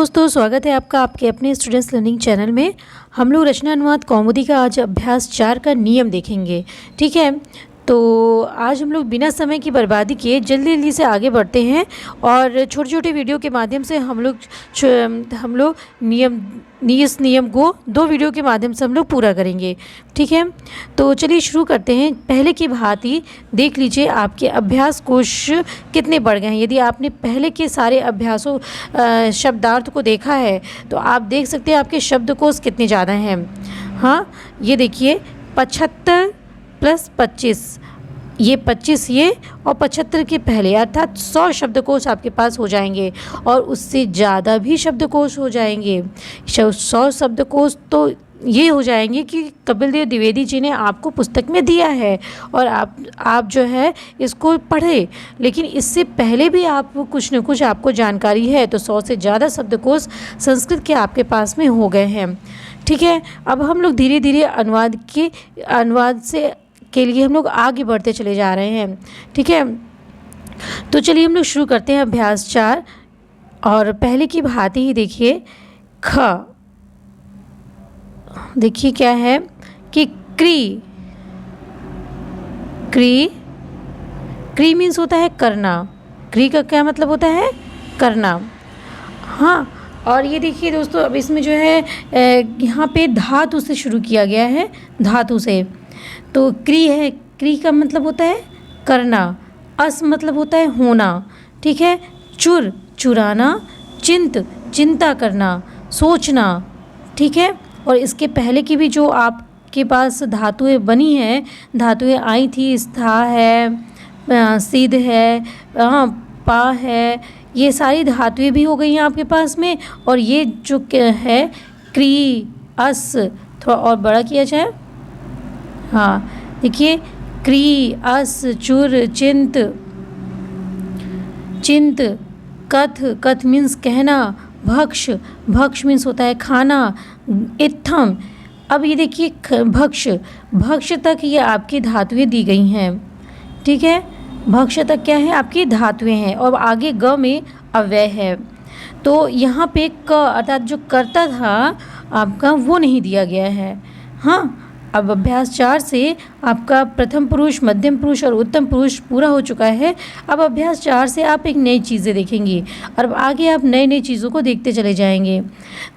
दोस्तों, स्वागत है आपका आपके अपने स्टूडेंट्स लर्निंग चैनल में। हम लोग रचना अनुवाद कौमुदी का आज अभ्यास 4 का नियम देखेंगे। ठीक है, तो आज हम लोग बिना समय की बर्बादी किए जल्दी जल्दी से आगे बढ़ते हैं और छोटे छोटे वीडियो के माध्यम से हम लोग इस नियम को 2 वीडियो के माध्यम से हम लोग पूरा करेंगे। ठीक है, तो चलिए शुरू करते हैं। पहले की भांति देख लीजिए आपके अभ्यास कोश कितने बढ़ गए हैं। यदि आपने पहले के सारे अभ्यासों शब्दार्थ को देखा है तो आप देख सकते हैं आपके शब्दकोश कितने ज़्यादा हैं। हाँ, ये देखिए 75 + 25, ये 25 ये और 75 के पहले अर्थात 100 शब्दकोश आपके पास हो जाएंगे और उससे ज़्यादा भी शब्दकोश हो जाएंगे। 100 शब्दकोश तो ये हो जाएंगे कि कपिल देव द्विवेदी जी ने आपको पुस्तक में दिया है और आप जो है इसको पढ़े, लेकिन इससे पहले भी आप कुछ न कुछ आपको जानकारी है तो 100 से ज़्यादा शब्दकोश संस्कृत के आपके पास में हो गए हैं। ठीक है, अब हम लोग धीरे धीरे अनुवाद के लिए हम लोग आगे बढ़ते चले जा रहे हैं। ठीक है, तो चलिए हम लोग शुरू करते हैं अभ्यास 4 और पहले की भांति ही देखिए ख। देखिए क्या है कि क्री मीन्स होता है करना। क्री का क्या मतलब होता है? करना। हाँ, और ये देखिए दोस्तों, अब इसमें जो है यहाँ पे धातु से शुरू किया गया है, धातु से। तो क्री है, क्री का मतलब होता है करना, अस मतलब होता है होना। ठीक है, चुर चुराना, चिंता करना, सोचना। ठीक है, और इसके पहले की भी जो आपके पास धातुएं बनी हैं, धातुएं आई थी, स्था है, सिद्ध है, पा है, ये सारी धातुएं भी हो गई हैं आपके पास में। और ये जो है क्री, अस, थोड़ा और बड़ा किया जाए। हाँ, देखिए क्री, अस, चुर, चिंत, कथ मीन्स कहना, भक्ष मीन्स होता है खाना, इत्थम। अब ये देखिए भक्ष तक ये आपकी धातुएं दी गई हैं। ठीक है, भक्ष तक क्या है? आपकी धातुएं हैं और आगे ग में अव्यय है। तो यहाँ पे क अर्थात जो कर्ता था आपका वो नहीं दिया गया है। हाँ, अब अभ्यास 4 से आपका प्रथम पुरुष, मध्यम पुरुष और उत्तम पुरुष पूरा हो चुका है। अब अभ्यास 4 से आप एक नई चीज़ें देखेंगे और अब आगे आप नई चीज़ों को देखते चले जाएंगे।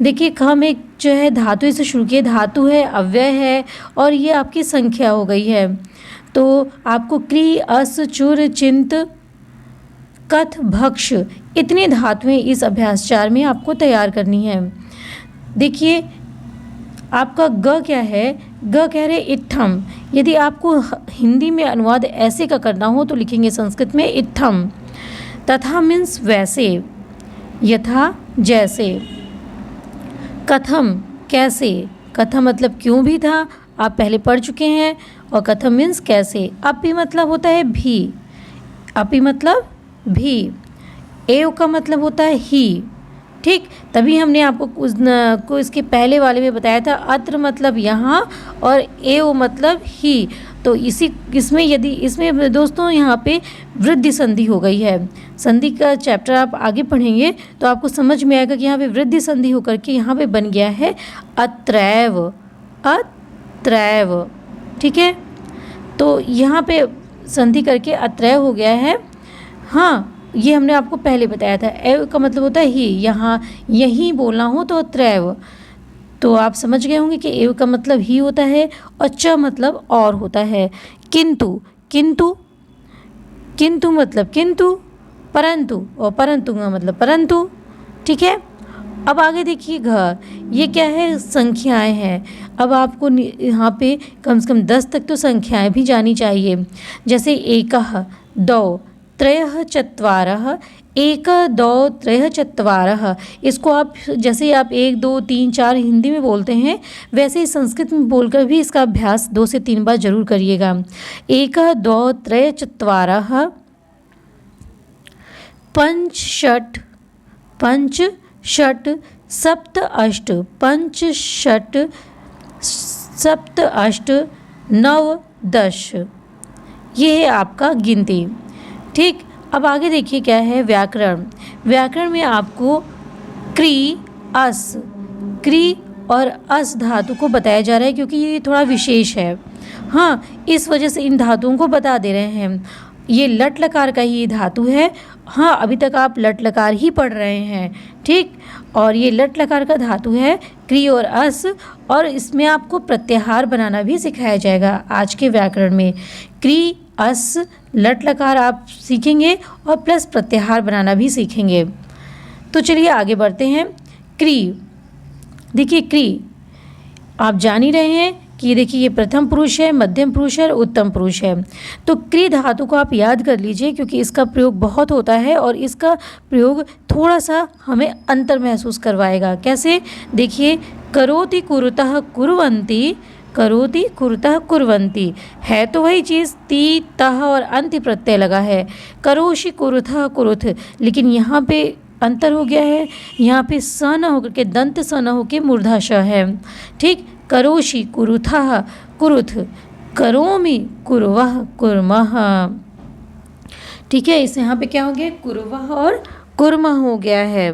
देखिए ख में जो है धातु से शुरू किए, धातु है, अव्यय है और ये आपकी संख्या हो गई है। तो आपको क्री, अस, चुर, चिंत, कथ, भक्ष इतनी धातुएं इस अभ्यास 4 में आपको तैयार करनी है। देखिए आपका ग क्या है? ग कह रहे इत्थम। यदि आपको हिंदी में अनुवाद ऐसे का करना हो तो लिखेंगे संस्कृत में इत्थम। तथा मीन्स वैसे, यथा जैसे। कथम कैसे, कथम मतलब क्यों भी था, आप पहले पढ़ चुके हैं। और कथम मीन्स कैसे। अपि मतलब होता है भी, अपि मतलब भी। एव का मतलब होता है ही। ठीक, तभी हमने आपको इसके पहले वाले में बताया था अत्र मतलब यहाँ और एव मतलब ही। तो इसमें दोस्तों यहाँ पे वृद्धि संधि हो गई है। संधि का चैप्टर आप आगे पढ़ेंगे तो आपको समझ में आएगा कि यहाँ पे वृद्धि संधि होकर के यहाँ पे बन गया है अत्रैव। ठीक है, तो यहाँ पे संधि करके अत्रैव हो गया है। हाँ, ये हमने आपको पहले बताया था। एव का मतलब होता है ही, यहाँ यही बोलना हो तो त्रैव। तो आप समझ गए होंगे कि एव का मतलब ही होता है और च मतलब और होता है। किंतु मतलब किंतु, परंतु और परंतु का मतलब परंतु। ठीक है, अब आगे देखिए घ, ये क्या है? संख्याएं हैं। अब आपको यहाँ पे कम से कम 10 तक तो संख्याएं भी जानी चाहिए। जैसे एकः, दौ, त्रयः, चत्वारः, एक, दो, त्रयः, चत्वारः। इसको आप जैसे आप 1, 2, 3, 4 हिंदी में बोलते हैं वैसे ही संस्कृत में बोलकर भी इसका अभ्यास 2 से 3 बार जरूर करिएगा। एक, दो, त्रय, चत्वारः, पंच, षट, सप्त, अष्ट, पंच, षट, सप्त, अष्ट, नव, 10। ये है आपका गिनती। ठीक, अब आगे देखिए क्या है व्याकरण। व्याकरण में आपको क्री अस, क्री और अस धातु को बताया जा रहा है क्योंकि ये थोड़ा विशेष है। हाँ, इस वजह से इन धातुओं को बता दे रहे हैं। ये लट लकार का ही धातु है। हाँ, अभी तक आप लट लकार ही पढ़ रहे हैं, ठीक। और ये लट लकार का धातु है क्री और अस, और इसमें आपको प्रत्याहार बनाना भी सिखाया जाएगा आज के व्याकरण में। क्री अस लट लकार आप सीखेंगे और प्लस प्रत्याहार बनाना भी सीखेंगे। तो चलिए आगे बढ़ते हैं। क्री, देखिए क्री आप जान ही रहे हैं कि ये देखिए ये प्रथम पुरुष है, मध्यम पुरुष है और उत्तम पुरुष है। तो क्री धातु को आप याद कर लीजिए क्योंकि इसका प्रयोग बहुत होता है और इसका प्रयोग थोड़ा सा हमें अंतर महसूस करवाएगा। कैसे? देखिए, करोति कुरुतः कुर्वन्ति, करोति कुरुतः कुर्वन्ति, है तो वही चीज़, ती तह और अंति प्रत्यय लगा है। करोषि कुरुतः कुरुथ, लेकिन यहाँ पे अंतर हो गया है। यहाँ पे स न होकर के दंत स न होकर मूर्धा श है, ठीक। करोषि कुरुथः कुरुथ, करोमि कुर्वः कुर्मः, ठीक है। इस यहाँ पे क्या हो गया? कुर्वः और कुर्मः हो गया है,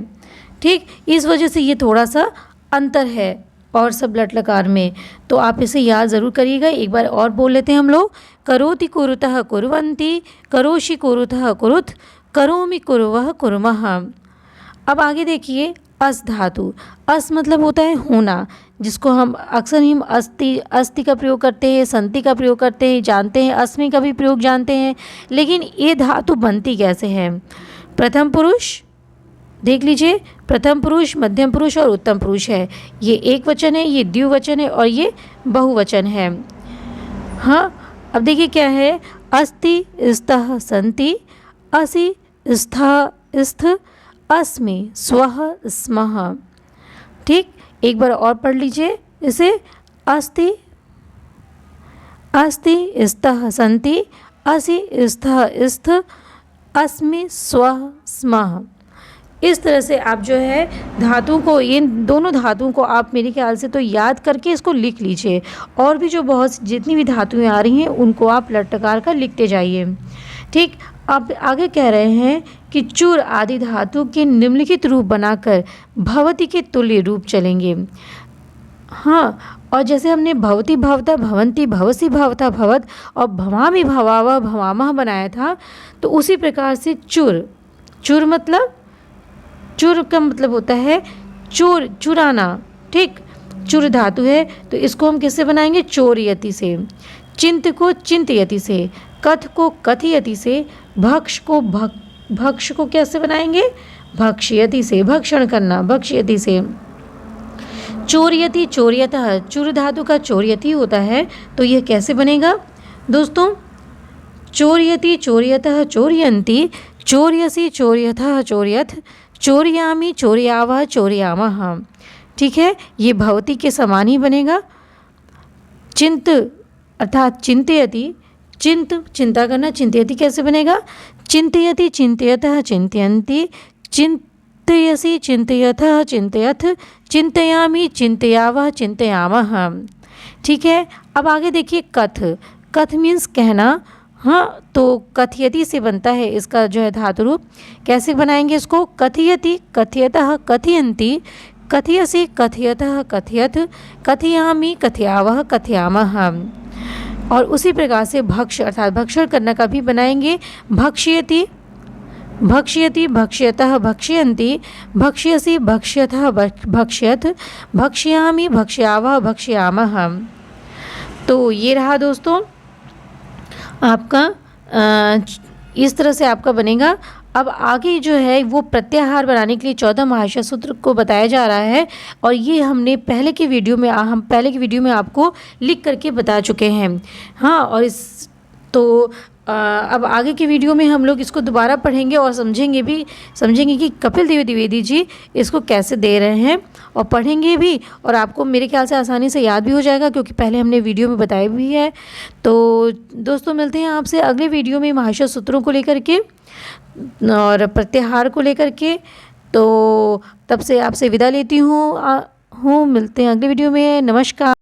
ठीक। इस वजह से ये थोड़ा सा अंतर है और सब लट लकार में, तो आप इसे याद ज़रूर करिएगा। एक बार और बोल लेते हैं हम लोग। करोति कुरुतः कुर्वन्ति, करोषि कुरुतः कुरुथ, करोमि कुर्वः कुर्मः। अब आगे देखिए, अस धातु। अस मतलब होता है होना, जिसको हम अक्सर ही अस्ति का प्रयोग करते हैं, संति का प्रयोग करते हैं, जानते हैं, अस्मि का भी प्रयोग जानते हैं। लेकिन ये धातु बनती कैसे है? प्रथम पुरुष देख लीजिए, प्रथम पुरुष, मध्यम पुरुष और उत्तम पुरुष है। ये एक वचन है, ये द्विवचन है और ये बहुवचन है। हाँ, अब देखिए क्या है? अस्ति स्तः संति, असि स्था स्थ, अस्मि स्वः स्मः, ठीक। एक बार और पढ़ लीजिए इसे। अस्ति अस्ति स्तः संति, असि स्थः स्थ, अस्मि स्वः स्मः। इस तरह से आप जो है धातुओं को, इन दोनों धातुओं को आप मेरे ख्याल से तो याद करके इसको लिख लीजिए। और भी जो बहुत जितनी भी धातुएं आ रही हैं उनको आप लट लकार का लिखते जाइए, ठीक। आप आगे कह रहे हैं कि चूर आदि धातु के निम्नलिखित रूप बनाकर भवति के तुल्य रूप चलेंगे। हाँ, और जैसे हमने भवति भवता भवंती भवसी भवता भवत और भवामि भवावह भवामह बनाया था, तो उसी प्रकार से चुर, चुर मतलब, चुर का मतलब होता है चोर, चुराना, ठीक। चुर धातु है तो इसको हम किससे बनाएंगे? चोरयति से। चिंत को चिंतयति से, कथ को कथयति से, भक्ष को कैसे बनाएंगे? भक्ष्यति से, भक्षण करना, भक्ष्यति से। चोरयति चोर्यतः, चुर धातु का चोरयति होता है, तो यह कैसे बनेगा दोस्तों? चोरयति चोर्यतः चोरयन्ति, चोर्यसि चोर्यथः चोर्यथ, चोरयामि चोरयावः चोरयामः, ठीक है। ये भवति के समान ही बनेगा। चिंत अर्थात चिंतयति, चिंत चिंता करना, चिंतयति कैसे बनेगा? चिंतयति चिंतयतः चिंतयन्ति, चिंतयसि चिंतयथः चिंतयथ, चिंतयामि चिंतयावः चिंतयामः, ठीक है। अब आगे देखिए कथ। कथ मीन्स कहना। हाँ, तो कथयति से बनता है इसका जो है धातु रूप। कैसे बनाएंगे इसको? कथयति कथयतः कथयन्ति, कथयसि कथयतः कथयथ, कथयामि कथयावः कथयामः। और उसी प्रकार से भक्ष अर्थात भक्षण करने का भी बनाएंगे। भक्ष्यति भक्ष्यति भक्ष्यतः भक्ष्यन्ति, भक्ष्यसि भक्ष्यतः भक्ष्यथ, भक्ष्यामि भक्ष्यावः भक्ष्यामः। तो ये रहा दोस्तों आपका, इस तरह से आपका बनेगा। अब आगे जो है वो प्रत्याहार बनाने के लिए 14 महाशय सूत्र को बताया जा रहा है, और ये हमने पहले की वीडियो में आपको लिख करके बता चुके हैं। हाँ, और इस तो अब आगे की वीडियो में हम लोग इसको दोबारा पढ़ेंगे और समझेंगे कि कपिल देव द्विवेदी जी इसको कैसे दे रहे हैं, और पढ़ेंगे भी, और आपको मेरे ख्याल से आसानी से याद भी हो जाएगा क्योंकि पहले हमने वीडियो में बताया भी है। तो दोस्तों मिलते हैं आपसे अगले वीडियो में महाशय सूत्रों को लेकर के और प्रत्याहार को लेकर के। तो तब से आपसे विदा लेती हूँ। मिलते हैं अगले वीडियो में। नमस्कार।